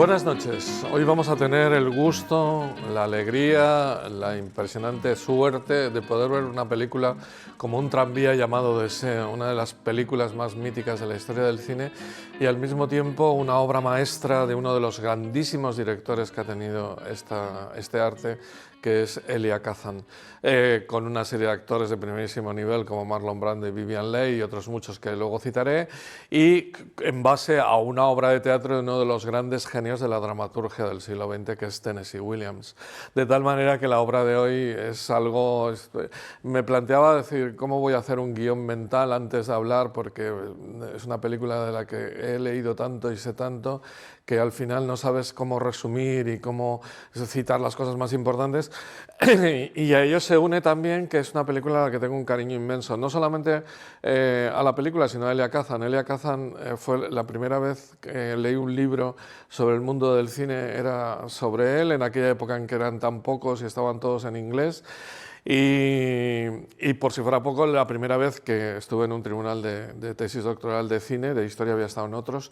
Buenas noches. Hoy vamos a tener el gusto, la alegría, la impresionante suerte de poder ver una película como Un tranvía llamado Deseo, una de las películas más míticas de la historia del cine y al mismo tiempo una obra maestra de uno de los grandísimos directores que ha tenido este arte, que es Elia Kazan, con una serie de actores de primerísimo nivel como Marlon Brando y Vivien Leigh y otros muchos que luego citaré, y en base a una obra de teatro de uno de los grandes genios de la dramaturgia del siglo XX, que es Tennessee Williams. De tal manera que la obra de hoy es algo... Me planteaba decir cómo voy a hacer un guión mental antes de hablar, porque es una película de la que he leído tanto y sé tanto que al final no sabes cómo resumir y cómo citar las cosas más importantes. Y a ello se une también que es una película a la que tengo un cariño inmenso, no solamente a la película, sino a Elia Kazan. Elia Kazan fue la primera vez que leí un libro sobre el mundo del cine, era sobre él, en aquella época en que eran tan pocos y estaban todos en inglés. Y por si fuera poco, la primera vez que estuve en un tribunal de tesis doctoral de cine, de historia había estado en otros,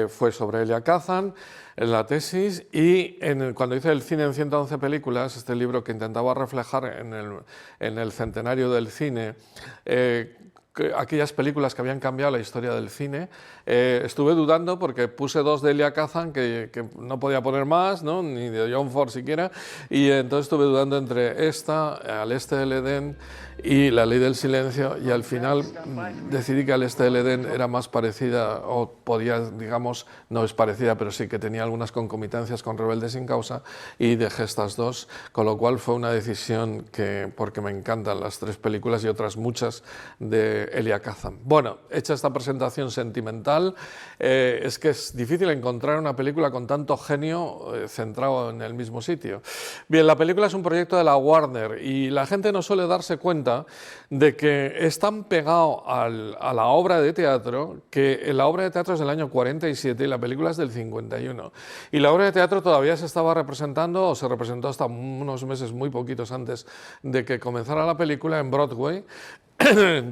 fue sobre Elia Kazan, en la tesis, y cuando hice El cine en 111 películas, este libro que intentaba reflejar en el centenario del cine, aquellas películas que habían cambiado la historia del cine, estuve dudando porque puse dos de Elia Kazan que no podía poner más, ¿no? Ni de John Ford siquiera, y entonces estuve dudando entre esta, Al este del Edén, y La ley del silencio, y al final decidí que Al este del Edén era más parecida, o podía, digamos, no es parecida, pero sí que tenía algunas concomitancias con Rebelde sin causa, y dejé estas dos, con lo cual fue una decisión porque me encantan las tres películas y otras muchas de Elia Kazan. Bueno, hecha esta presentación sentimental, es que es difícil encontrar una película con tanto genio centrado en el mismo sitio. Bien, la película es un proyecto de la Warner y la gente no suele darse cuenta de que es tan pegado a la obra de teatro, que la obra de teatro es del año 47 y la película es del 51. Y la obra de teatro todavía se estaba representando, o se representó hasta unos meses muy poquitos antes de que comenzara la película, en Broadway.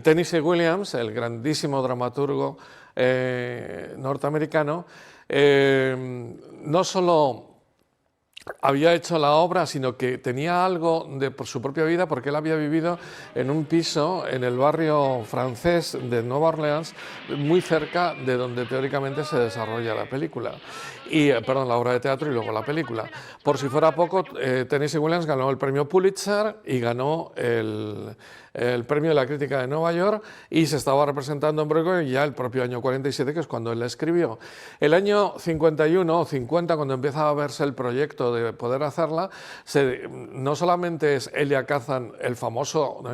Tennessee Williams, el grandísimo dramaturgo norteamericano, no solo había hecho la obra, sino que tenía algo por su propia vida, porque él había vivido en un piso en el barrio francés de Nueva Orleans, muy cerca de donde teóricamente se desarrolla la película, la obra de teatro y luego la película. Por si fuera poco, Tennessee Williams ganó el premio Pulitzer y ganó el premio de la crítica de Nueva York, y se estaba representando en Broadway ya el propio año 47, que es cuando él la escribió. El año 51 o 50, cuando empieza a verse el proyecto de poder hacerla, no solamente es Elia Kazan, el famoso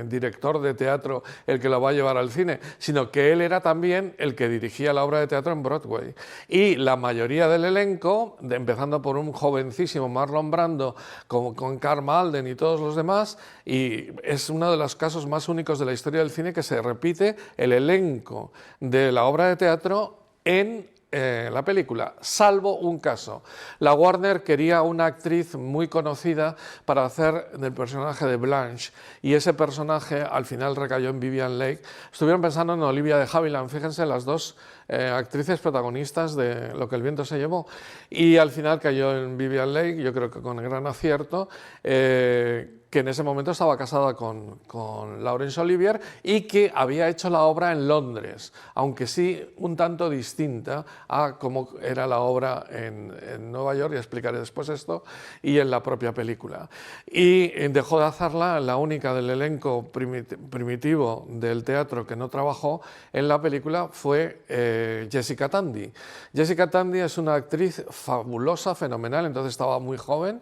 director de teatro, el que la va a llevar al cine, sino que él era también el que dirigía la obra de teatro en Broadway. Y la mayoría del elenco, empezando por un jovencísimo Marlon Brando, con Karl Malden y todos los demás, y es uno de los casos más únicos de la historia del cine que se repite el elenco de la obra de teatro en la película, salvo un caso. La Warner quería una actriz muy conocida para hacer del personaje de Blanche, y ese personaje al final recayó en Vivien Leigh. Estuvieron pensando en Olivia de Havilland, fíjense, las dos actrices protagonistas de Lo que el viento se llevó, y al final cayó en Vivien Leigh, yo creo que con gran acierto, que en ese momento estaba casada con Laurence Olivier y que había hecho la obra en Londres, aunque sí un tanto distinta a cómo era la obra en Nueva York, y explicaré después esto, y en la propia película. Y dejó de hacerla, la única del elenco primitivo del teatro que no trabajó en la película fue Jessica Tandy. Jessica Tandy es una actriz fabulosa, fenomenal, entonces estaba muy joven,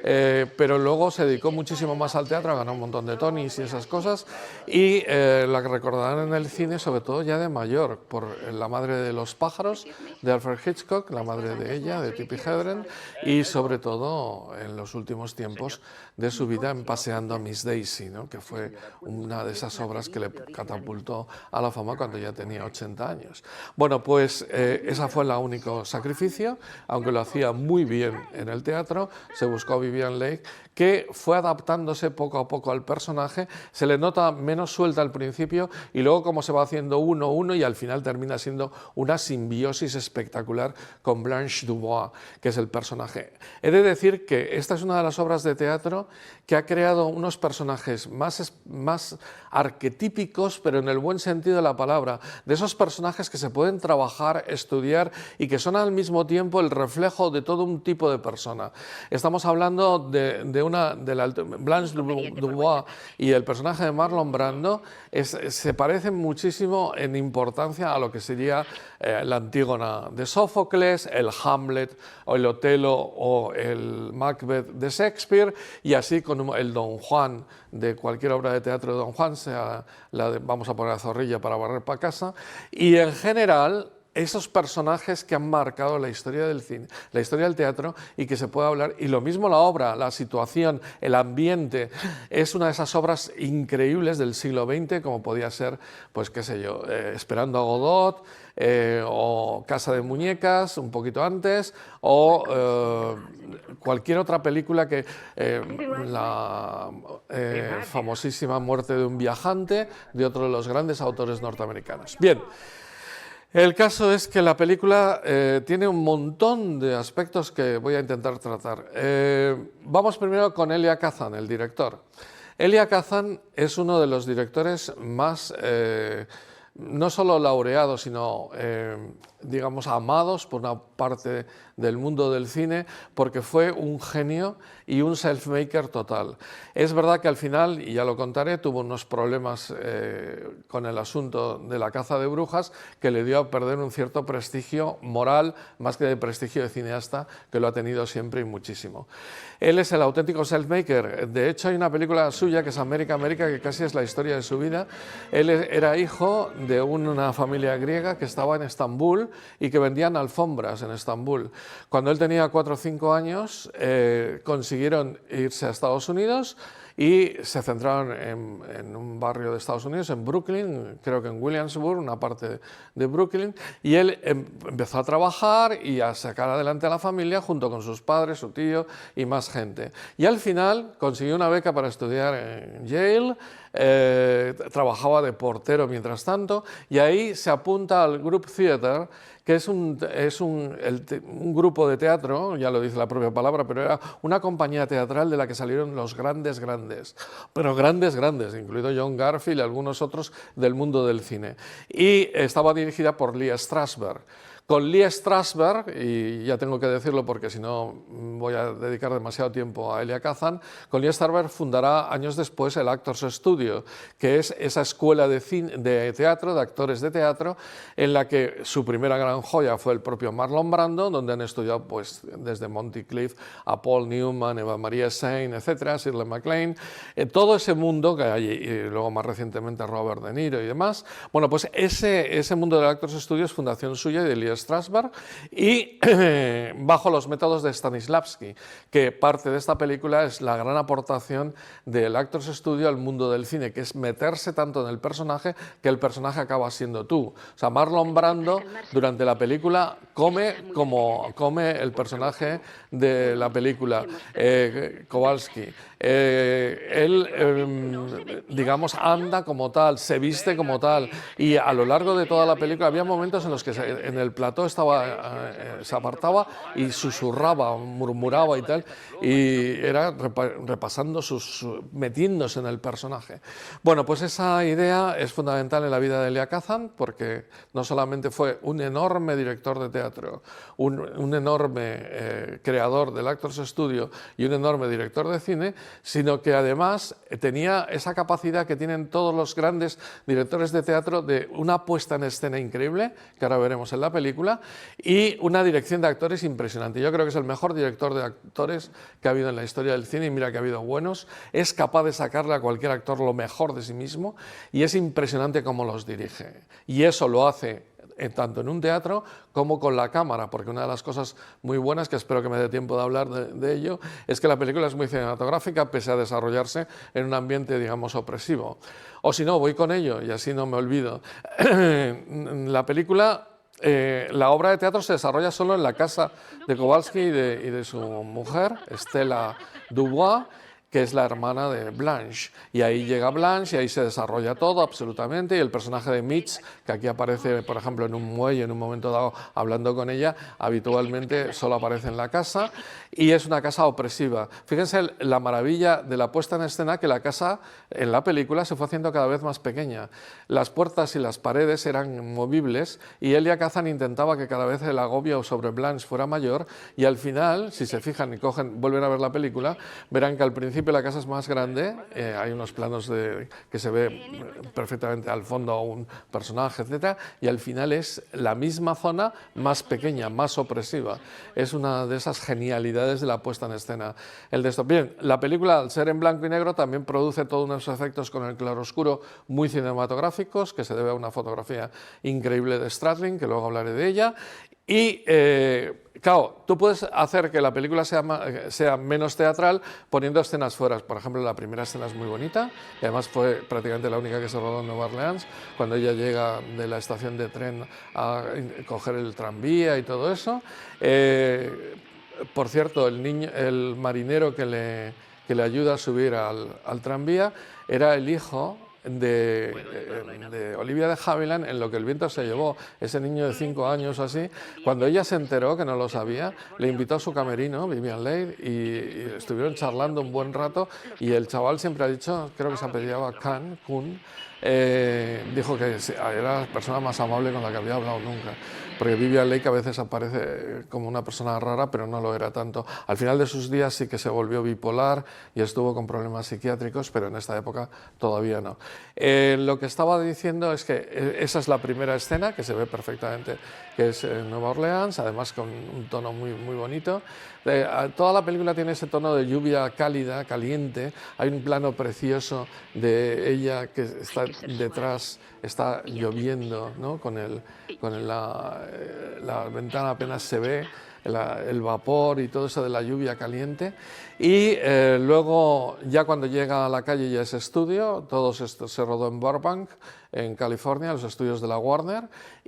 pero luego se dedicó muchísimo más al teatro, ganó un montón de Tonys y esas cosas, y la recordarán en el cine sobre todo ya de mayor, por La madre de los pájaros de Alfred Hitchcock, la madre de ella, de Tippi Hedren, y sobre todo en los últimos tiempos de su vida en Paseando a Miss Daisy, ¿no? Que fue una de esas obras que le catapultó a la fama cuando ya tenía 80 años. Bueno, pues esa fue el único sacrificio, aunque lo hacía muy bien en el teatro. Se buscó a Vivien Leigh, que fue adaptando acercándose poco a poco al personaje, se le nota menos suelta al principio y luego como se va haciendo uno y al final termina siendo una simbiosis espectacular con Blanche Dubois, que es el personaje. He de decir que esta es una de las obras de teatro que ha creado unos personajes más arquetípicos, pero en el buen sentido de la palabra, de esos personajes que se pueden trabajar, estudiar y que son al mismo tiempo el reflejo de todo un tipo de persona. Estamos hablando de la Blanche Dubois y el personaje de Marlon Brando se parecen muchísimo en importancia a lo que sería la Antígona de Sófocles, el Hamlet o el Otelo o el Macbeth de Shakespeare, y así con el Don Juan de cualquier obra de teatro de Don Juan, sea la de vamos a poner a Zorrilla para barrer para casa, y en general esos personajes que han marcado la historia del cine, la historia del teatro y que se puede hablar, y lo mismo la obra, la situación, el ambiente, es una de esas obras increíbles del siglo XX, como podía ser, pues qué sé yo, Esperando a Godot, o Casa de Muñecas, un poquito antes, o cualquier otra película que la famosísima Muerte de un viajante, de otro de los grandes autores norteamericanos. Bien. El caso es que la película tiene un montón de aspectos que voy a intentar tratar. Vamos primero con Elia Kazan, el director. Elia Kazan es uno de los directores más, no solo laureados, sino, digamos, amados por una parte del mundo del cine, porque fue un genio y un self-maker total. Es verdad que al final, y ya lo contaré, tuvo unos problemas con el asunto de la caza de brujas que le dio a perder un cierto prestigio moral, más que de prestigio de cineasta, que lo ha tenido siempre y muchísimo. Él es el auténtico self-maker. De hecho, hay una película suya que es América, América, que casi es la historia de su vida. Él era hijo de una familia griega que estaba en Estambul y que vendían alfombras en Estambul. Cuando él tenía 4 o 5 años, consiguieron irse a Estados Unidos y se centraron en un barrio de Estados Unidos, en Brooklyn, creo que en Williamsburg, una parte de Brooklyn, y él empezó a trabajar y a sacar adelante a la familia junto con sus padres, su tío y más gente. Y al final consiguió una beca para estudiar en Yale, trabajaba de portero mientras tanto, y ahí se apunta al Group Theatre, que es un grupo de teatro, ya lo dice la propia palabra, pero era una compañía teatral de la que salieron los grandes, pero grandes, incluido John Garfield y algunos otros del mundo del cine. Y estaba dirigida por Lee Strasberg. Con Lee Strasberg, y ya tengo que decirlo porque si no voy a dedicar demasiado tiempo a Elia Kazan, con Lee Strasberg fundará años después el Actors Studio, que es esa escuela de teatro, de actores de teatro, en la que su primera gran joya fue el propio Marlon Brando, donde han estudiado pues, desde Monty Clift a Paul Newman, Eva Maria Saint, etcétera, Shirley MacLaine, todo ese mundo que hay, y luego más recientemente Robert De Niro y demás. Bueno, pues ese mundo del Actors Studio es fundación suya y de Lee Strasberg, y bajo los métodos de Stanislavski, que parte de esta película es la gran aportación del Actors Studio al mundo del cine, que es meterse tanto en el personaje que el personaje acaba siendo tú. O sea, Marlon Brando durante la película come como come el personaje de la película, Kowalski. Él, digamos, anda como tal, se viste como tal, y a lo largo de toda la película había momentos en los que en el plató se apartaba y susurraba, murmuraba y tal, y era repasando metiéndose en el personaje. Bueno, pues esa idea es fundamental en la vida de Elia Kazan, porque no solamente fue un enorme director de teatro, un enorme creador del Actors Studio y un enorme director de cine, sino que además tenía esa capacidad que tienen todos los grandes directores de teatro de una puesta en escena increíble, que ahora veremos en la película, y una dirección de actores impresionante. Yo creo que es el mejor director de actores que ha habido en la historia del cine, y mira que ha habido buenos. Es capaz de sacarle a cualquier actor lo mejor de sí mismo, y es impresionante cómo los dirige. Y eso lo hace tanto en un teatro como con la cámara, porque una de las cosas muy buenas, que espero que me dé tiempo de hablar de ello, es que la película es muy cinematográfica, pese a desarrollarse en un ambiente, digamos, opresivo. O si no, voy con ello y así no me olvido. La película, la obra de teatro se desarrolla solo en la casa de Kowalski y de su mujer, Stella Dubois, que es la hermana de Blanche. Y ahí llega Blanche y ahí se desarrolla todo absolutamente. Y el personaje de Mitch, que aquí aparece, por ejemplo, en un muelle en un momento dado hablando con ella, habitualmente solo aparece en la casa. Y es una casa opresiva. Fíjense la maravilla de la puesta en escena, que la casa en la película se fue haciendo cada vez más pequeña. Las puertas y las paredes eran movibles y Elia Kazan intentaba que cada vez el agobio sobre Blanche fuera mayor, y al final, si se fijan y vuelven a ver la película, verán que al principio la casa es más grande, hay unos planos que se ve perfectamente al fondo un personaje, etcétera, y al final es la misma zona más pequeña, más opresiva. Es una de esas genialidades de la puesta en escena. Bien, la película, al ser en blanco y negro, también produce todos unos efectos con el claroscuro muy cinematográficos, que se debe a una fotografía increíble de Stradlin, que luego hablaré de ella. Y claro, tú puedes hacer que la película sea menos teatral poniendo escenas fuera. Por ejemplo, la primera escena es muy bonita, y además fue prácticamente la única que se rodó en Nueva Orleans, cuando ella llega de la estación de tren a coger el tranvía y todo eso. Por cierto, el marinero que le ayuda a subir al tranvía era el hijo de Olivia de Havilland en Lo que el viento se llevó. Ese niño de 5 años o así, cuando ella se enteró, que no lo sabía, le invitó a su camerino, Vivien Leigh, y estuvieron charlando un buen rato, y el chaval siempre ha dicho, creo que se apellidaba Kun, dijo que era la persona más amable con la que había hablado nunca, porque Vivien Leigh a veces aparece como una persona rara, pero no lo era tanto. Al final de sus días sí que se volvió bipolar y estuvo con problemas psiquiátricos, pero en esta época todavía no. Lo que estaba diciendo es que esa es la primera escena, que se ve perfectamente, que es en Nueva Orleans, además con un tono muy, muy bonito. Toda la película tiene ese tono de lluvia cálida, caliente. Hay un plano precioso de ella que está detrás, está lloviendo, ¿no? La ventana apenas se ve, el vapor y todo eso de la lluvia caliente. Y luego, ya cuando llega a la calle, ya es estudio. Todo esto se rodó en Burbank, en California, los estudios de la Warner.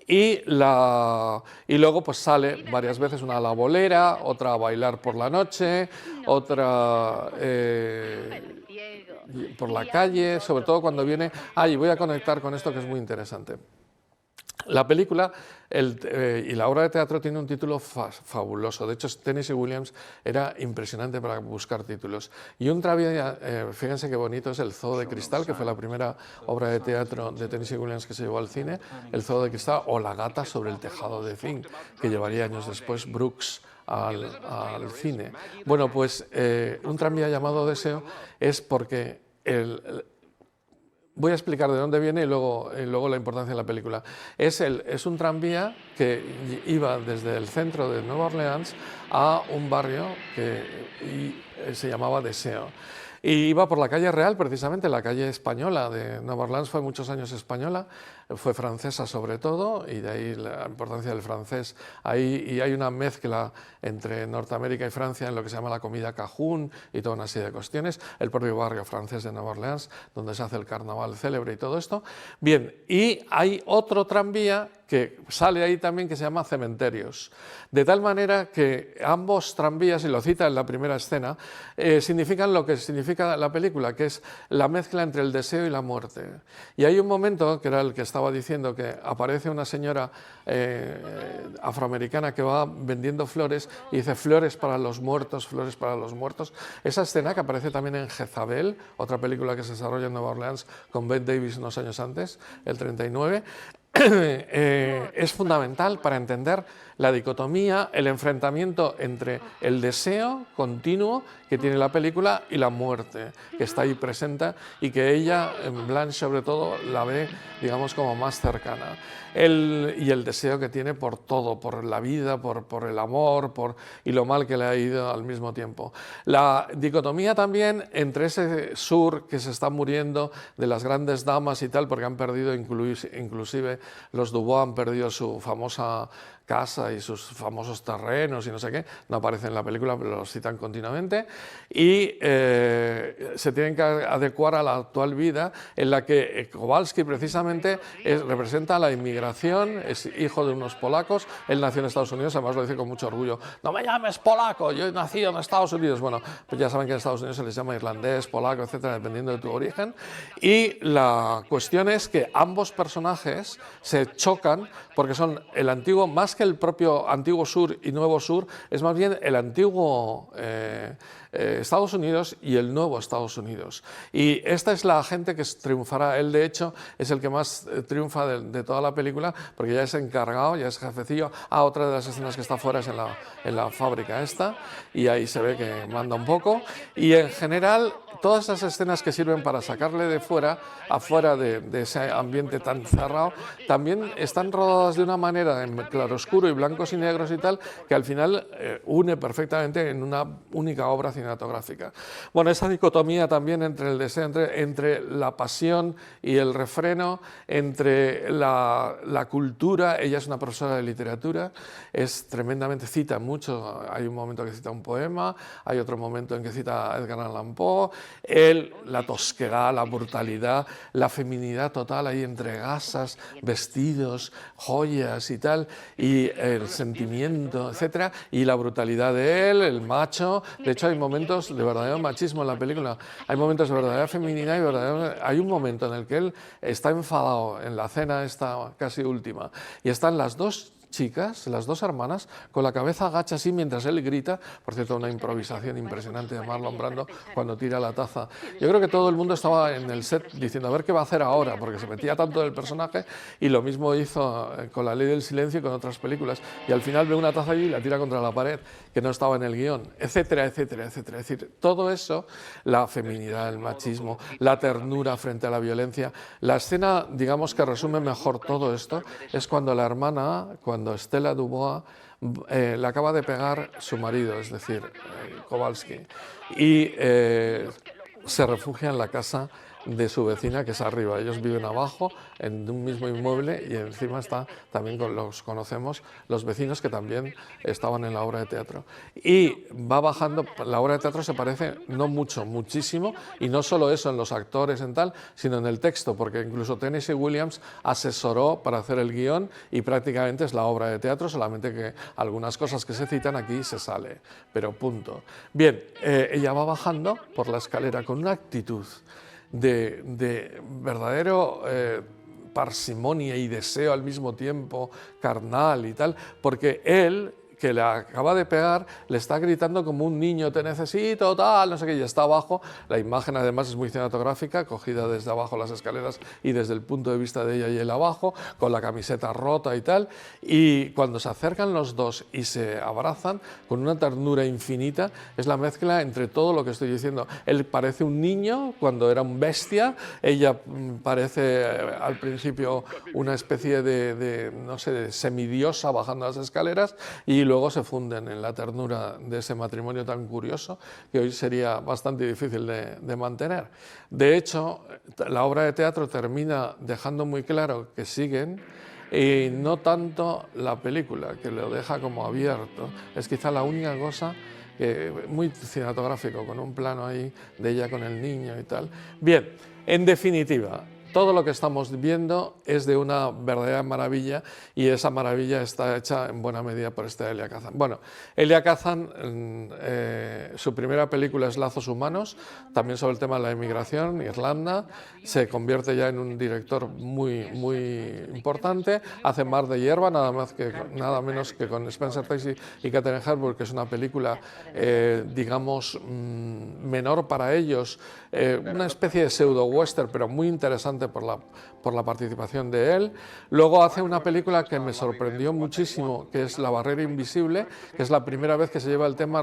Y luego pues sale varias veces, una a la bolera, otra a bailar por la noche, otra por la calle, sobre todo cuando viene... y voy a conectar con esto, que es muy interesante. La película y la obra de teatro tiene un título fabuloso. De hecho, Tennessee Williams era impresionante para buscar títulos. Y un tranvía, fíjense qué bonito, es El Zoo de Cristal, que fue la primera obra de teatro de Tennessee Williams que se llevó al cine. El Zoo de Cristal, o La gata sobre el tejado de zinc, que llevaría años después Brooks al cine. Bueno, pues un tranvía llamado Deseo es porque voy a explicar de dónde viene y luego la importancia de la película. Es un tranvía que iba desde el centro de Nueva Orleans a un barrio que se llamaba Deseo. Y iba por la calle Real, precisamente, la calle española de Nueva Orleans. Fue muchos años española, fue francesa sobre todo, y de ahí la importancia del francés. Y hay una mezcla entre Norteamérica y Francia en lo que se llama la comida cajún y toda una serie de cuestiones. El propio barrio francés de Nueva Orleans, donde se hace el carnaval célebre y todo esto. Bien, y hay otro tranvía que sale ahí también, que se llama Cementerios. De tal manera que ambos tranvías, y lo cita en la primera escena, significan lo que significa la película, que es la mezcla entre el deseo y la muerte. Y hay un momento, que era el que estaba diciendo, que aparece una señora afroamericana que va vendiendo flores y dice: flores para los muertos, flores para los muertos. Esa escena, que aparece también en Jezabel, otra película que se desarrolla en Nueva Orleans con Bette Davis unos años antes, el 39, es fundamental para entender la dicotomía, el enfrentamiento entre el deseo continuo que tiene la película y la muerte, que está ahí presente, y que ella, en Blanche sobre todo, la ve, digamos, como más cercana. Y el deseo que tiene por todo, por la vida, por el amor, y lo mal que le ha ido al mismo tiempo. La dicotomía también entre ese sur que se está muriendo, de las grandes damas y tal, porque han perdido inclusive los Dubois han perdido su famosa casa y sus famosos terrenos y no sé qué, no aparece en la película, pero los citan continuamente, y se tienen que adecuar a la actual vida en la que Kowalski precisamente representa la inmigración, es hijo de unos polacos, él nació en Estados Unidos, además lo dice con mucho orgullo, no me llames polaco, yo he nacido en Estados Unidos. Bueno, pues ya saben que en Estados Unidos se les llama irlandés, polaco, etcétera, dependiendo de tu origen, y la cuestión es que ambos personajes se chocan porque son el antiguo, más que el propio antiguo sur y nuevo sur, es más bien el antiguo Estados Unidos y el nuevo Estados Unidos. Y esta es la gente que triunfará. Él, de hecho, es el que más triunfa de toda la película, porque ya es encargado, ya es jefecillo. Otra de las escenas que está fuera es en la fábrica esta, y ahí se ve que manda un poco. Y en general, todas esas escenas que sirven para sacarle de fuera, afuera de ese ambiente tan cerrado, también están rodadas de una manera en claroscuro y blancos y negros y tal, que al final une perfectamente en una única obra cinematográfica. Bueno, esa dicotomía también entre el deseo, entre la pasión y el refreno, entre la cultura. Ella es una profesora de literatura, es tremendamente, cita mucho, hay un momento que cita un poema, hay otro momento en que cita a Edgar Allan Poe, él, la tosquedad, la brutalidad, la feminidad total ahí entre gasas, vestidos, joyas y tal, y el sentimiento, etcétera, y la brutalidad de él, el macho. De hecho, hay momentos de verdadero machismo en la película, hay momentos de verdadera feminidad y hay un momento en el que él está enfadado en la cena esta casi última, y están las dos chicas, las dos hermanas, con la cabeza agacha así mientras él grita. Por cierto, una improvisación impresionante de Marlon Brando cuando tira la taza. Yo creo que todo el mundo estaba en el set diciendo a ver qué va a hacer ahora, porque se metía tanto del personaje, y lo mismo hizo con La Ley del Silencio y con otras películas, y al final ve una taza allí y la tira contra la pared, que no estaba en el guión, etcétera, etcétera, etcétera. Es decir, todo eso, la feminidad, el machismo, la ternura frente a la violencia. La escena, digamos, que resume mejor todo esto es cuando la hermana, cuando Stella Dubois le acaba de pegar su marido, es decir, Kowalski, y se refugia en la casa de su vecina, que es arriba. Ellos viven abajo en un mismo inmueble, y encima está también, los conocemos, los vecinos que también estaban en la obra de teatro. Y va bajando, la obra de teatro se parece no mucho, muchísimo, y no solo eso en los actores en tal, sino en el texto, porque incluso Tennessee Williams asesoró para hacer el guión, y prácticamente es la obra de teatro, solamente que algunas cosas que se citan aquí se sale, pero punto. Bien, ella va bajando por la escalera con una actitud de verdadero parsimonia y deseo al mismo tiempo, carnal y tal, porque él, que le acaba de pegar, le está gritando como un niño, te necesito, tal, no sé qué, y está abajo. La imagen además es muy cinematográfica, cogida desde abajo las escaleras y desde el punto de vista de ella y él abajo, con la camiseta rota y tal, y cuando se acercan los dos y se abrazan con una ternura infinita, es la mezcla entre todo lo que estoy diciendo. Él parece un niño cuando era un bestia, ella parece al principio una especie no sé, de semidiosa bajando las escaleras, y luego se funden en la ternura de ese matrimonio tan curioso que hoy sería bastante difícil de mantener. De hecho, la obra de teatro termina dejando muy claro que siguen, y no tanto la película, que lo deja como abierto. Es quizá la única cosa muy cinematográfico, con un plano ahí de ella con el niño y tal. Bien, en definitiva, todo lo que estamos viendo es de una verdadera maravilla, y esa maravilla está hecha en buena medida por Elia Kazan. Bueno, Elia Kazan, su primera película es Lazos Humanos, también sobre el tema de la inmigración, Irlanda. Se convierte ya en un director muy, muy importante. Hace Mar de Hierba, nada menos que con Spencer Tracy y Katharine Hepburn, que es una película, digamos, menor para ellos, una especie de pseudo-western, pero muy interesante por la participación de él. Luego hace una película que me sorprendió muchísimo, que es La barrera invisible, que es la primera vez que se lleva el tema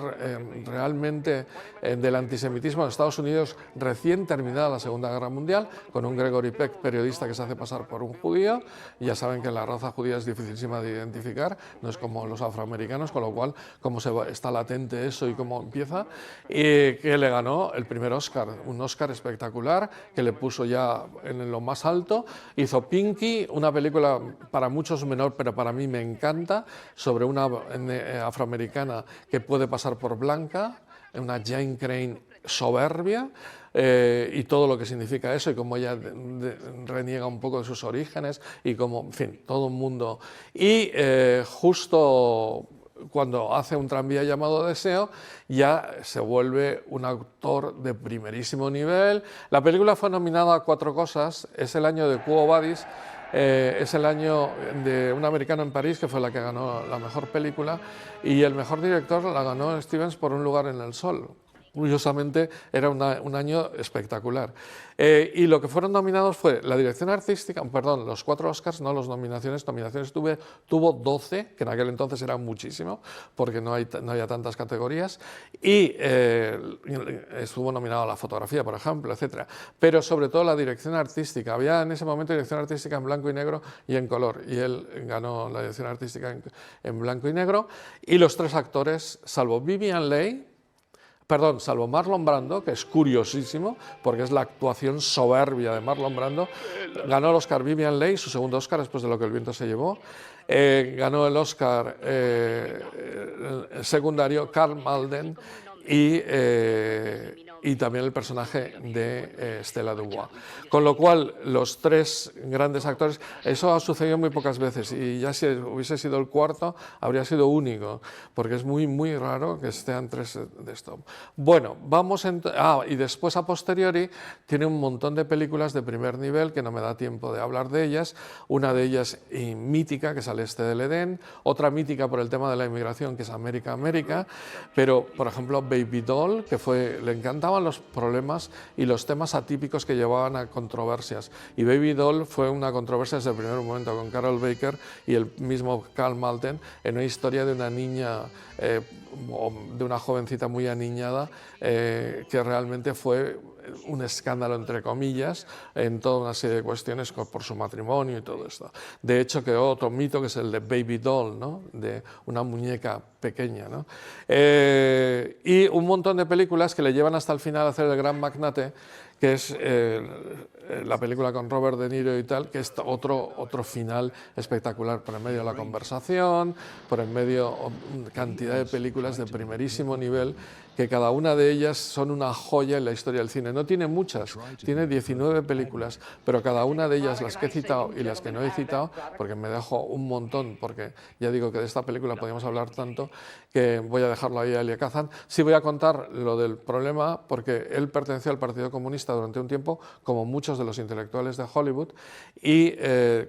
realmente del antisemitismo en Estados Unidos, recién terminada la Segunda Guerra Mundial, con un Gregory Peck, periodista, que se hace pasar por un judío. Ya saben que la raza judía es dificilísima de identificar, no es como los afroamericanos, con lo cual cómo está latente eso y cómo empieza, y que le ganó el primer Oscar, un Oscar espectacular, que le puso ya en en lo más alto. Hizo Pinky, una película para muchos menor, pero para mí me encanta, sobre una afroamericana que puede pasar por blanca, una Jane Crane soberbia, y todo lo que significa eso y cómo ella reniega un poco de sus orígenes y como, en fin, todo un mundo. Y justo cuando hace Un tranvía llamado Deseo, ya se vuelve un actor de primerísimo nivel. La película fue nominada a 4 cosas, es el año de Quo Vadis, es el año de Un americano en París, que fue la que ganó la mejor película, y el mejor director la ganó Stevens por Un lugar en el sol. Curiosamente era un año espectacular. Y lo que fueron nominados fue la dirección artística, perdón, los 4 Oscars, no las nominaciones. Nominaciones tuvo 12, que en aquel entonces era muchísimo, porque no había tantas categorías, y estuvo nominado a la fotografía, por ejemplo, etcétera. Pero sobre todo la dirección artística. Había en ese momento dirección artística en blanco y negro y en color, y él ganó la dirección artística en blanco y negro. Y los 3 actores, salvo Marlon Brando, que es curiosísimo, porque es la actuación soberbia de Marlon Brando, ganó el Oscar Vivien Leigh, su segundo Oscar después de Lo que el viento se llevó. Ganó el Oscar secundario Karl Malden y también el personaje de Stella Dubois. Con lo cual, los 3 grandes actores, eso ha sucedido muy pocas veces, y ya si hubiese sido el 4, habría sido único, porque es muy, muy raro que estén 3 de esto. Bueno, y después a posteriori tiene un montón de películas de primer nivel, que no me da tiempo de hablar de ellas. Una de ellas mítica, que es Al este del Edén, otra mítica por el tema de la inmigración, que es América, América, pero, por ejemplo, Baby Doll, que le encantaban los problemas y los temas atípicos que llevaban a controversias. Y Baby Doll fue una controversia desde el primer momento, con Carol Baker y el mismo Karl Malden, en una historia de una niña, de una jovencita muy aniñada, que realmente fue un escándalo, entre comillas, en toda una serie de cuestiones por su matrimonio y todo esto. De hecho, quedó otro mito, que es el de Baby Doll, ¿no?, de una muñeca pequeña, ¿no? Y un montón de películas que le llevan hasta el final a hacer El gran magnate, que es la película con Robert De Niro y tal, que es otro final espectacular, por en medio de La conversación, por en medio cantidad de películas de primerísimo nivel, que cada una de ellas son una joya en la historia del cine. No tiene muchas, tiene 19 películas, pero cada una de ellas, las que he citado y las que no he citado, porque me dejo un montón, porque ya digo que de esta película podríamos hablar tanto, que voy a dejarlo ahí a Elia Kazan. Sí voy a contar lo del problema, porque él perteneció al Partido Comunista durante un tiempo, como muchos de los intelectuales de Hollywood, y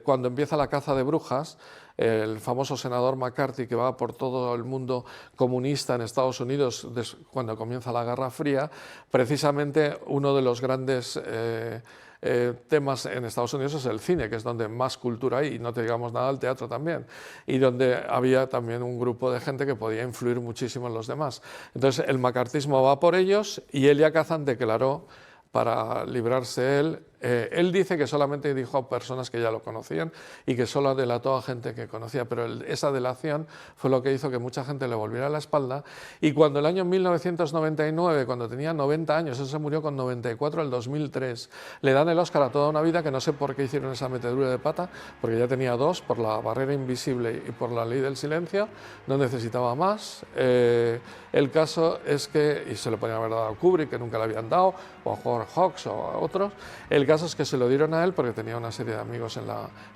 cuando empieza la caza de brujas, el famoso senador McCarthy, que va por todo el mundo comunista en Estados Unidos cuando comienza la Guerra Fría, precisamente uno de los grandes temas en Estados Unidos es el cine, que es donde más cultura hay, y no te digamos nada, el teatro también, y donde había también un grupo de gente que podía influir muchísimo en los demás. Entonces el macartismo va por ellos, y Elia Kazan declaró, para librarse él dice que solamente dijo a personas que ya lo conocían y que solo delató a gente que conocía, pero esa delación fue lo que hizo que mucha gente le volviera la espalda. Y cuando el año 1999, cuando tenía 90 años, él se murió con 94, el 2003, le dan el Oscar a Toda una vida, que no sé por qué hicieron esa metedura de pata, porque ya tenía 2, por La barrera invisible y por La ley del silencio, no necesitaba más. El caso es que, y se lo podían haber dado a Kubrick, que nunca le habían dado, o a Howard Hawks o a otros, el caso es que se lo dieron a él porque tenía una serie de amigos,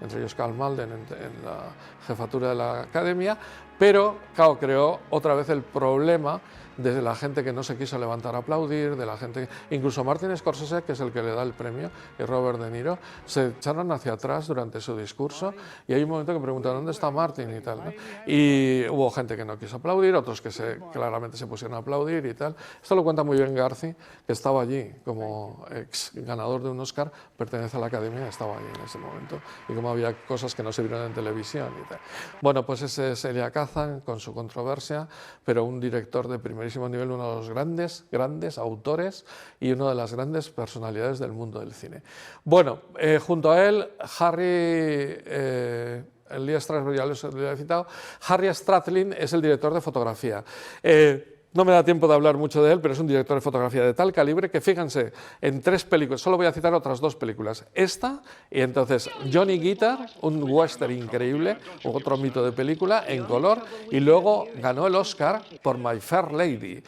entre ellos Karl Malden, en la jefatura de la academia, pero claro, creó otra vez el problema de la gente que no se quiso levantar a aplaudir, de la gente, incluso Martin Scorsese, que es el que le da el premio, y Robert De Niro, se echaron hacia atrás durante su discurso, y hay un momento que preguntan ¿dónde está Martin? Y tal, ¿no? Y hubo gente que no quiso aplaudir, otros que claramente se pusieron a aplaudir y tal. Esto lo cuenta muy bien Garci, que estaba allí como ex ganador de un Oscar, pertenece a la Academia, estaba allí en ese momento, y como había cosas que no se vieron en televisión y tal. Bueno, pues ese es Elia Kazan con su controversia, pero un director de primerísimo nivel, uno de los grandes autores y una de las grandes personalidades del mundo del cine. Bueno, junto a él, Lee Strasberg, ya lo he citado, Harry Stradlin es el director de fotografía. No me da tiempo de hablar mucho de él, pero es un director de fotografía de tal calibre que, fíjense, en 3 películas, solo voy a citar otras 2 películas, esta y entonces Johnny Guitar, un western increíble, otro mito de película, en color, y luego ganó el Oscar por My Fair Lady.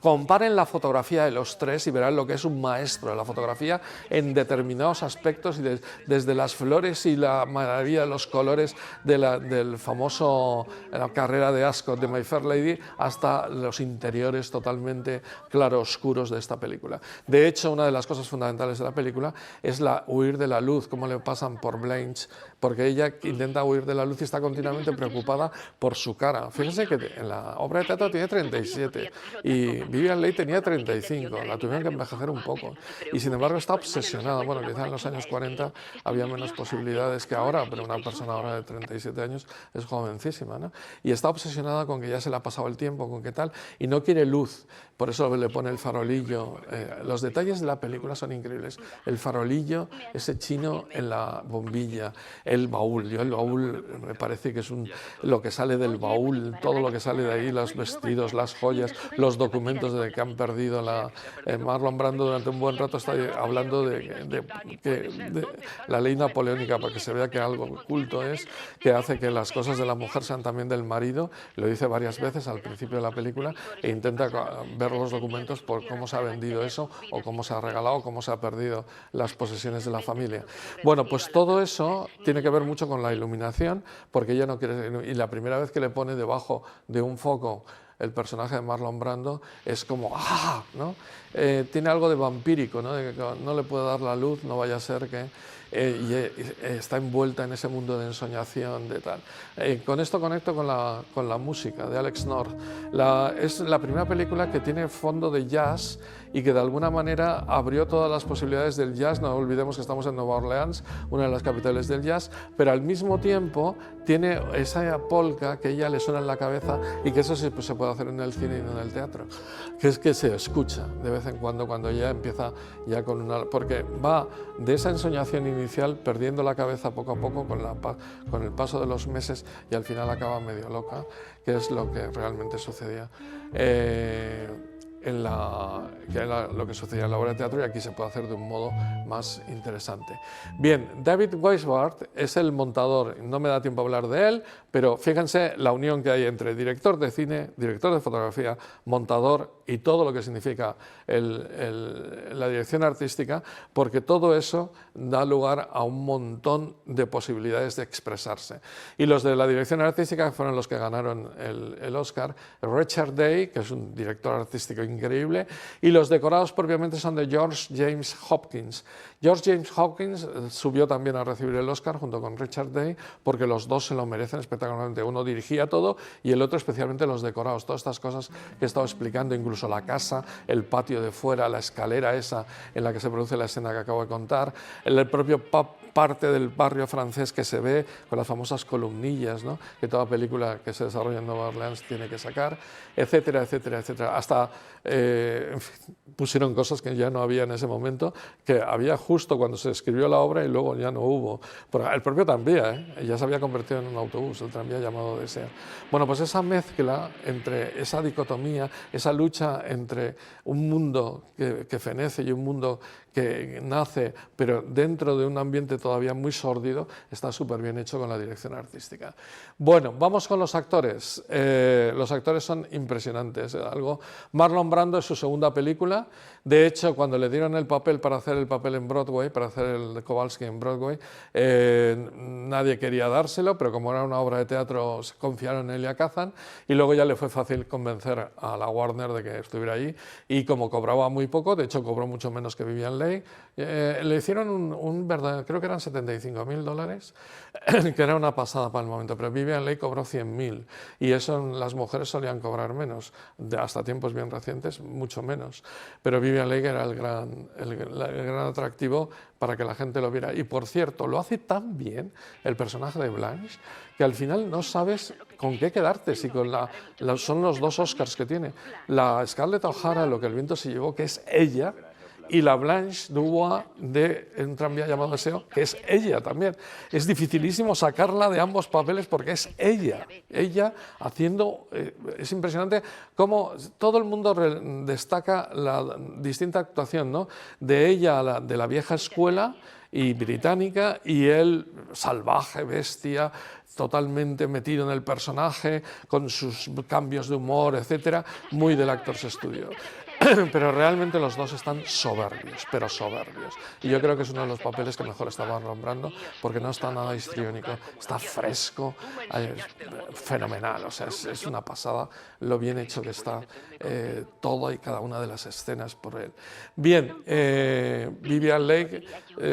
Comparen la fotografía de los 3 y verán lo que es un maestro de la fotografía en determinados aspectos, y desde las flores y la maravilla de los colores del famoso la carrera de Ascot de My Fair Lady, hasta los interiores totalmente claroscuros de esta película. De hecho, una de las cosas fundamentales de la película es huir de la luz, como le pasan por Blanche, porque ella intenta huir de la luz y está continuamente preocupada por su cara. Fíjense que en la obra de teatro tiene 37 y Vivien Leigh tenía 35, la tuvieron que envejecer un poco, y sin embargo está obsesionada. Bueno, quizá en los años 40 había menos posibilidades que ahora, pero una persona ahora de 37 años es jovencísima, ¿no? Y está obsesionada con que ya se le ha pasado el tiempo, con qué tal, y no quiere luz, por eso le pone el farolillo. Los detalles de la película son increíbles. El farolillo, ese chino en la bombilla, el baúl. El baúl me parece que es lo que sale del baúl, todo lo que sale de ahí, los vestidos, las joyas, los documentos de que han perdido. Marlon Brando durante un buen rato está hablando de la ley napoleónica, para que se vea que algo oculto es, que hace que las cosas de la mujer sean también del marido. Lo dice varias veces al principio de la película, e intenta ver los documentos por cómo se ha vendido eso, o cómo se ha regalado, o cómo se ha perdido las posesiones de la familia. Bueno, pues todo eso tiene que ver mucho con la iluminación, porque ella no quiere, y la primera vez que le pone debajo de un foco el personaje de Marlon Brando es como ¡ah!, ¿no? Tiene algo de vampírico, ¿no? De que no le puede dar la luz, no vaya a ser que está envuelta en ese mundo de ensoñación, de tal. Con esto conecto con la música de Alex North. Es la primera película que tiene fondo de jazz y que de alguna manera abrió todas las posibilidades del jazz. No olvidemos que estamos en Nueva Orleans, una de las capitales del jazz, pero al mismo tiempo tiene esa polka que a ella le suena en la cabeza, y que eso se puede hacer en el cine y no en el teatro, que es que se escucha de vez en cuando ella empieza ya con porque va de esa ensoñación inicial perdiendo la cabeza poco a poco con el paso de los meses, y al final acaba medio loca, que es lo que realmente sucedía lo que sucedía en la obra de teatro, y aquí se puede hacer de un modo más interesante. Bien, David Weisbart es el montador, no me da tiempo a hablar de él, pero fíjense la unión que hay entre director de cine, director de fotografía, montador y todo lo que significa la dirección artística, porque todo eso da lugar a un montón de posibilidades de expresarse. Y los de la dirección artística fueron los que ganaron el Oscar, Richard Day, que es un director artístico increíble, y los decorados propiamente son de George James Hopkins. George James Hopkins subió también a recibir el Oscar junto con Richard Day, porque los dos se lo merecen espectacularmente. Uno dirigía todo y el otro especialmente los decorados, todas estas cosas que he estado explicando, incluso la casa, el patio de fuera, la escalera esa en la que se produce la escena que acabo de contar, el propio parte del barrio francés que se ve con las famosas columnillas, ¿no?, que toda película que se desarrolla en Nueva Orleans tiene que sacar, etcétera, etcétera, etcétera. Hasta pusieron cosas que ya no había en ese momento, que había justo cuando se escribió la obra y luego ya no hubo. El propio tranvía, ya se había convertido en un autobús, el tranvía llamado Deseo. Bueno, pues esa mezcla entre esa dicotomía, esa lucha entre un mundo que fenece y un mundo que nace, pero dentro de un ambiente todavía muy sórdido, está súper bien hecho con la dirección artística. Bueno, vamos con los actores. Los actores son impresionantes. Marlon Brando es su segunda película. De hecho, cuando le dieron el papel para hacer el papel en Broadway, para hacer el de Kowalski en Broadway, nadie quería dárselo, pero como era una obra de teatro, confiaron en Elia Kazan, y luego ya le fue fácil convencer a la Warner de que estuviera ahí, y como cobraba muy poco, de hecho cobró mucho menos que Vivien Leigh, le hicieron un verdadero, creo que eran $75.000, que era una pasada para el momento, pero Vivien Leigh cobró 100.000, y eso las mujeres solían cobrar menos, hasta tiempos bien recientes, mucho menos, pero Vivien Leigh era el gran atractivo para que la gente lo viera. Y por cierto, lo hace tan bien el personaje de Blanche, que al final no sabes con qué quedarte, si son los 2 Oscars que tiene. La Scarlett O'Hara, Lo que el viento se llevó, que es ella, y la Blanche Dubois de Un tranvía llamado Deseo, que es ella también. Es dificilísimo sacarla de ambos papeles porque es ella haciendo, es impresionante cómo todo el mundo destaca la distinta actuación, ¿no?, de ella, de la vieja escuela y británica, y él salvaje, bestia, totalmente metido en el personaje, con sus cambios de humor, etcétera, muy del Actors Studio. Pero realmente los dos están soberbios, pero soberbios. Y yo creo que es uno de los papeles que mejor estaban nombrando, porque no está nada histriónico, está fresco, fenomenal. O sea, es una pasada lo bien hecho que está todo y cada una de las escenas por él. Bien, Vivien Leigh,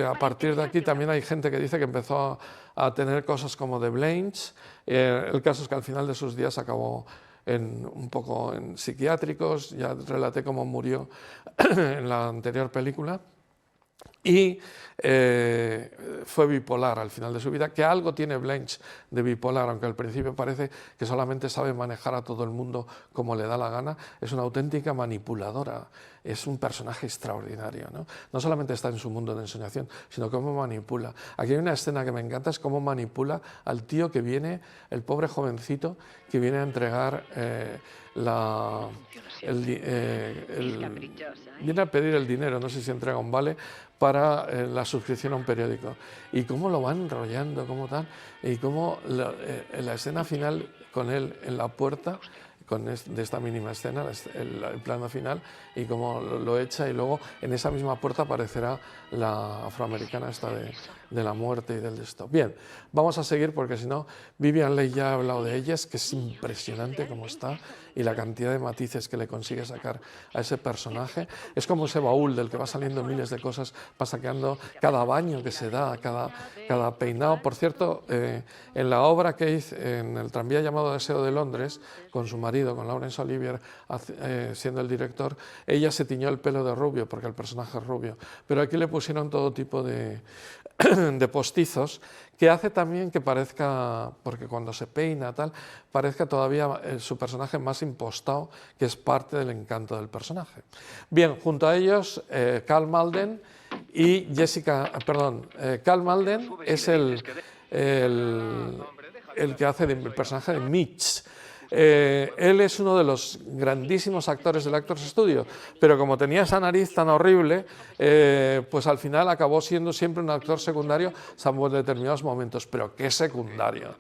a partir de aquí también hay gente que dice que empezó a tener cosas como The Blanche. El caso es que al final de sus días acabó un poco en psiquiátricos, ya relaté cómo murió en la anterior película, y fue bipolar al final de su vida, que algo tiene Blanche de bipolar, aunque al principio parece que solamente sabe manejar a todo el mundo como le da la gana. Es una auténtica manipuladora, es un personaje extraordinario, ¿no? No solamente está en su mundo de ensoñación, sino cómo manipula. Aquí hay una escena que me encanta, es cómo manipula al tío que viene, el pobre jovencito, que viene a entregar viene a pedir el dinero, no sé si entrega un vale, para la suscripción a un periódico. Y cómo lo va enrollando, cómo tal, y cómo la escena final con él en la puerta, de esta mínima escena, el plano final, y cómo lo echa, y luego en esa misma puerta aparecerá la afroamericana esta de la muerte y del esto. Bien, vamos a seguir porque si no, Vivien Leigh ya ha hablado de ella, es que es impresionante cómo está y la cantidad de matices que le consigue sacar a ese personaje. Es como ese baúl del que va saliendo miles de cosas, va sacando cada baño que se da, cada peinado. Por cierto, en la obra que hizo en El tranvía llamado Deseo de Londres, con su marido, con Laurence Olivier siendo el director, ella se tiñó el pelo de rubio porque el personaje es rubio, pero aquí le pusieron todo tipo de postizos, que hace también que parezca, porque cuando se peina tal, parezca todavía su personaje más impostado, que es parte del encanto del personaje. Bien, junto a ellos Karl Malden y Karl Malden es el que hace el personaje de Mitch. Él es uno de los grandísimos actores del Actors Studio, pero como tenía esa nariz tan horrible, pues al final acabó siendo siempre un actor secundario, salvo en determinados momentos, pero qué secundario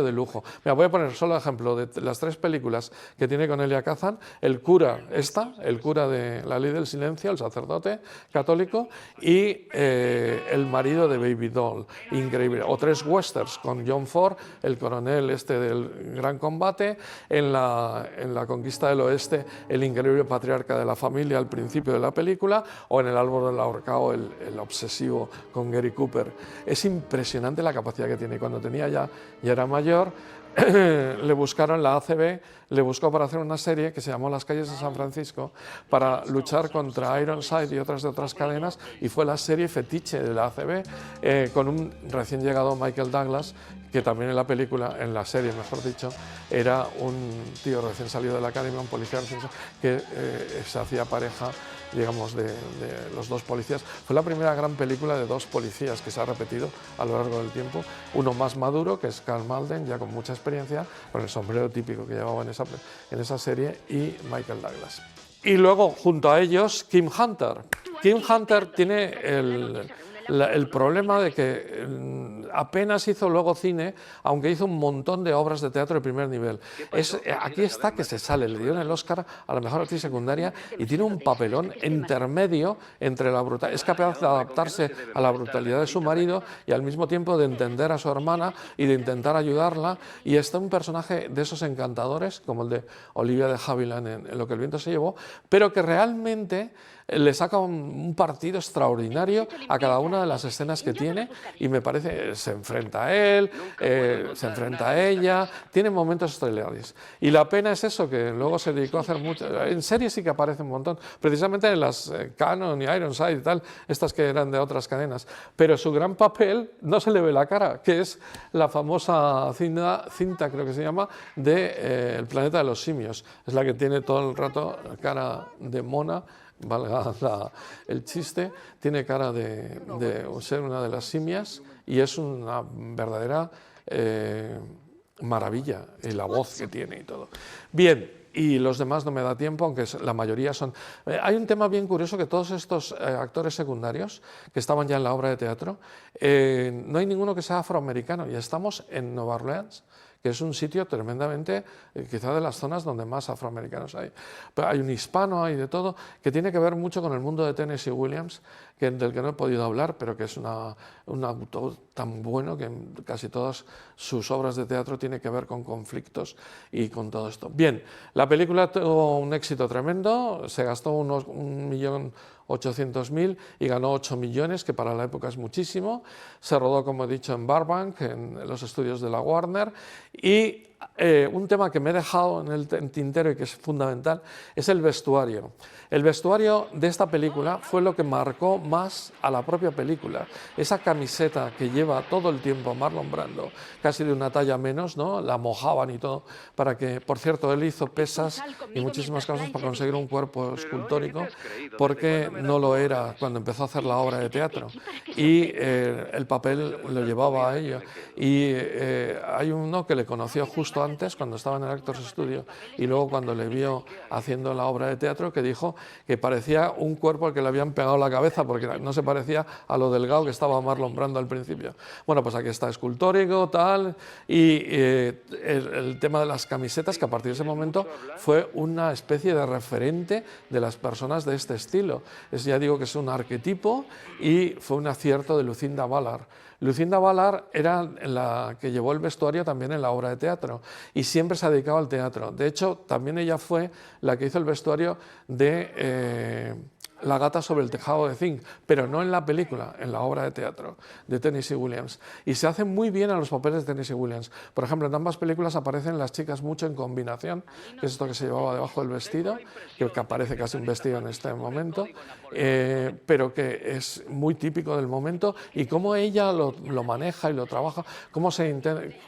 de lujo. Mira, voy a poner solo ejemplo de las 3 películas que tiene con Elia Kazan: el cura de La Ley del Silencio, el sacerdote católico, y el marido de Baby Doll, increíble. O 3 westerns con John Ford, el coronel del Gran Combate, en la Conquista del Oeste, el increíble patriarca de la familia al principio de la película, o en El árbol del ahorcado, el obsesivo con Gary Cooper. Es impresionante la capacidad que tiene. Cuando ya era mayor, le buscaron, la ACB le buscó para hacer una serie que se llamó Las calles de San Francisco, para luchar contra Ironside y otras cadenas, y fue la serie fetiche de la ACB, con un recién llegado Michael Douglas, que también en la serie mejor dicho, era un tío recién salido de la academia, un policía que se hacía pareja, digamos, de los 2 policías. Fue la primera gran película de 2 policías que se ha repetido a lo largo del tiempo. Uno más maduro, que es Karl Malden, ya con mucha experiencia, con el sombrero típico que llevaba en esa serie, y Michael Douglas. Y luego, junto a ellos, Kim Hunter. Kim Hunter tiene el problema de que apenas hizo luego cine, aunque hizo un montón de obras de teatro de primer nivel. Aquí está que se sale, le dieron el Oscar a la mejor actriz secundaria y tiene un papelón intermedio entre la brutalidad. Es capaz de adaptarse a la brutalidad de su marido y al mismo tiempo de entender a su hermana y de intentar ayudarla, y está un personaje de esos encantadores, como el de Olivia de Havilland en Lo que el viento se llevó, pero que realmente le saca un partido extraordinario a cada una de las escenas que tiene, y me parece, se enfrenta a él, se enfrenta a ella, tiene momentos estelares. Y la pena es eso, que luego se dedicó a hacer mucho, en series sí que aparece un montón, precisamente en las Canon y Ironside y tal, estas que eran de otras cadenas, pero su gran papel no se le ve la cara, que es la famosa cinta creo que se llama, de El planeta de los simios. Es la que tiene todo el rato cara de mona valga el chiste, tiene cara de ser una de las simias y es una verdadera maravilla, y la voz que tiene y todo. Bien, y los demás no me da tiempo, aunque la mayoría son... hay un tema bien curioso, que todos estos actores secundarios que estaban ya en la obra de teatro, no hay ninguno que sea afroamericano, y estamos en Nueva Orleans, que es un sitio tremendamente, quizá de las zonas donde más afroamericanos hay. Pero hay un hispano, hay de todo, que tiene que ver mucho con el mundo de Tennessee Williams, del que no he podido hablar, pero que es un autor tan bueno que en casi todas sus obras de teatro tiene que ver con conflictos y con todo esto. Bien, la película tuvo un éxito tremendo, se gastó unos 1.800.000 y ganó 8 millones, que para la época es muchísimo. Se rodó, como he dicho, en Burbank, en los estudios de la Warner, y un tema que me he dejado en el tintero y que es fundamental es el vestuario. El vestuario de esta película fue lo que marcó más a la propia película. Esa camiseta que lleva todo el tiempo Marlon Brando, casi de una talla menos, ¿no? La mojaban y todo, para que, por cierto, él hizo pesas y muchísimas cosas para conseguir un cuerpo escultórico, porque no lo era cuando empezó a hacer la obra de teatro. Y el papel lo llevaba a ello. Y hay uno que le conoció justo antes, cuando estaba en el Actors Studio, y luego cuando le vio haciendo la obra de teatro, que dijo que parecía un cuerpo al que le habían pegado la cabeza, porque no se parecía a lo delgado que estaba Marlon Brando al principio. Bueno, pues aquí está escultórico, tal, y el tema de las camisetas, que a partir de ese momento fue una especie de referente de las personas de este estilo. Ya digo que es un arquetipo, y fue un acierto de Lucinda Ballard. Lucinda Ballard era la que llevó el vestuario también en la obra de teatro, y siempre se ha dedicado al teatro. De hecho, también ella fue la que hizo el vestuario de La gata sobre el tejado de zinc, pero no en la película, en la obra de teatro de Tennessee Williams. Y se hace muy bien a los papeles de Tennessee Williams. Por ejemplo, en ambas películas aparecen las chicas mucho en combinación, que es esto que se llevaba debajo del vestido, que aparece casi un vestido en este momento, pero que es muy típico del momento, y cómo ella lo maneja y lo trabaja, cómo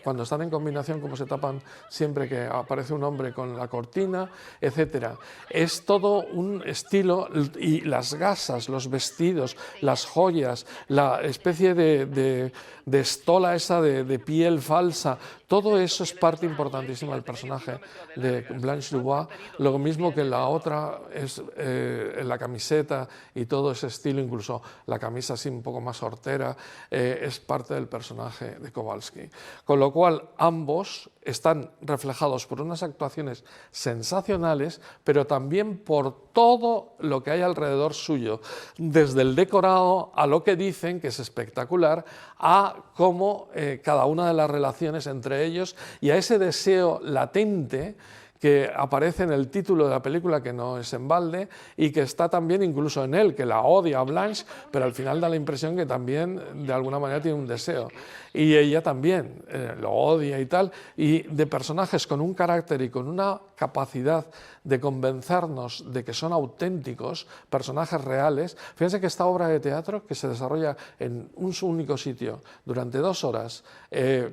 cuando están en combinación, cómo se tapan siempre que aparece un hombre con la cortina, etcétera. Es todo un estilo, y las gasas, los vestidos, las joyas, la especie de estola esa de piel falsa, todo eso es parte importantísima del personaje de Blanche Dubois, lo mismo que la otra es la camiseta y todo ese estilo, incluso la camisa así un poco más hortera, es parte del personaje de Kowalski. Con lo cual, ambos están reflejados por unas actuaciones sensacionales, pero también por todo lo que hay alrededor suyo, desde el decorado a lo que dicen, que es espectacular, a cómo cada una de las relaciones entre ellos, y a ese deseo latente que aparece en el título de la película, que no es en balde, y que está también incluso en él, que la odia a Blanche, pero al final da la impresión que también de alguna manera tiene un deseo. Y ella también lo odia y tal, y de personajes con un carácter y con una capacidad de convencernos de que son auténticos, personajes reales. Fíjense que esta obra de teatro, que se desarrolla en un único sitio durante 2 horas,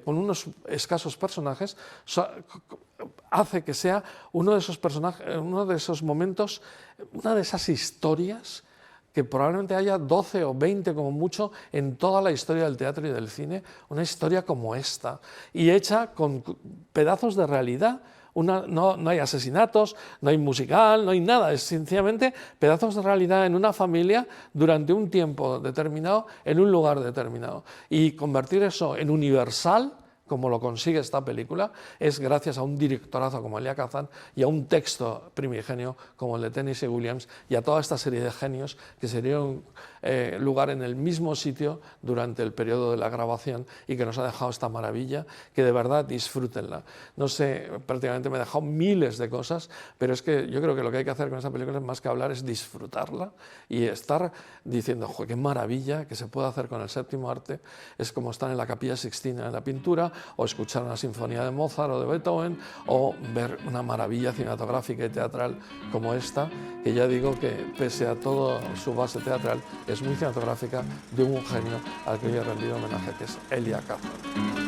con unos escasos personajes, hace que sea uno de esos personajes, uno de esos momentos, una de esas historias que probablemente haya 12 o 20 como mucho en toda la historia del teatro y del cine, una historia como esta, y hecha con pedazos de realidad. No hay asesinatos, no hay musical, no hay nada, es sencillamente pedazos de realidad en una familia durante un tiempo determinado, en un lugar determinado. Y convertir eso en universal, como lo consigue esta película, es gracias a un directorazo como Elia Kazan y a un texto primigenio como el de Tennessee Williams, y a toda esta serie de genios que se dieron lugar en el mismo sitio durante el periodo de la grabación, y que nos ha dejado esta maravilla, que de verdad disfrútenla. No sé, prácticamente me he dejado miles de cosas, pero es que yo creo que lo que hay que hacer con esta película, más que hablar, es disfrutarla y estar diciendo, qué maravilla que se puede hacer con el séptimo arte. Es como estar en la Capilla Sixtina en la pintura, o escuchar una sinfonía de Mozart o de Beethoven, o ver una maravilla cinematográfica y teatral como esta, que ya digo que pese a toda su base teatral es muy cinematográfica, de un genio al que hoy he rendido homenaje, que es Elia Kazan.